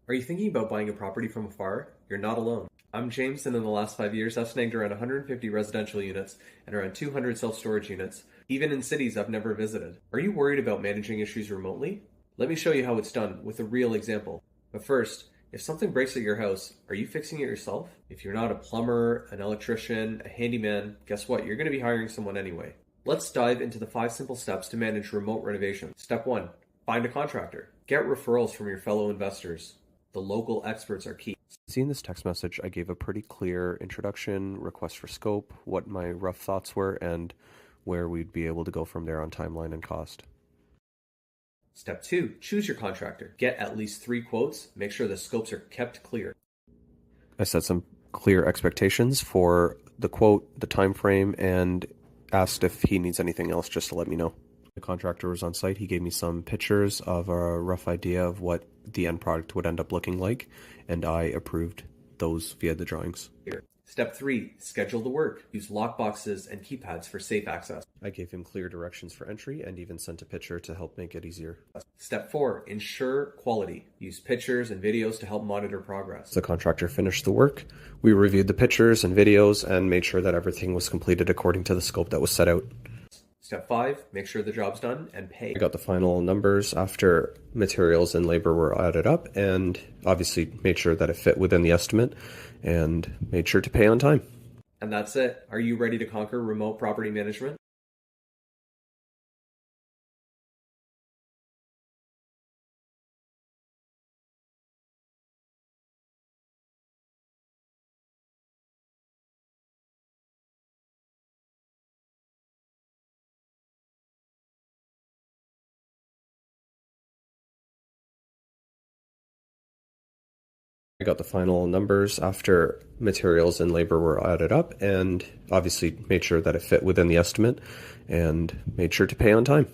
Are you thinking about buying a property from afar? You're not alone. I'm James, and in the last 5 years, I've snagged around 150 residential units and around 200 self-storage units, even in cities I've never visited. Are you worried about managing issues remotely? Let me show you how it's done with a real example. But first, if something breaks at your house, are you fixing it yourself? If you're not a plumber, an electrician, a handyman, guess what? You're going to be hiring someone anyway. Let's dive into the 5 simple steps to manage remote renovation. Step 1. Find a contractor. Get referrals from your fellow investors. The local experts are key. Seeing this text message, I gave a pretty clear introduction, request for scope, what my rough thoughts were, and where we'd be able to go from there on timeline and cost. Step 2. Choose your contractor. Get at least 3 quotes. Make sure the scopes are kept clear. I set some clear expectations for the quote, the time frame, and asked if he needs anything else just to let me know. The contractor was on site. He gave me some pictures of a rough idea of what the end product would end up looking like, and I approved those via the drawings. Step 3. Schedule the work. Use lockboxes and keypads for safe access. I gave him clear directions for entry and even sent a picture to help make it easier. Step 4. Ensure quality. Use pictures and videos to help monitor progress. The contractor finished the work. We reviewed the pictures and videos and made sure that everything was completed according to the scope that was set out. Step 5. Make sure the job's done and pay. I got the final numbers after materials and labor were added up, and obviously made sure that it fit within the estimate and made sure to pay on time. And that's it. Are you ready to conquer remote property management? I got the final numbers after materials and labor were added up, and obviously made sure that it fit within the estimate and made sure to pay on time.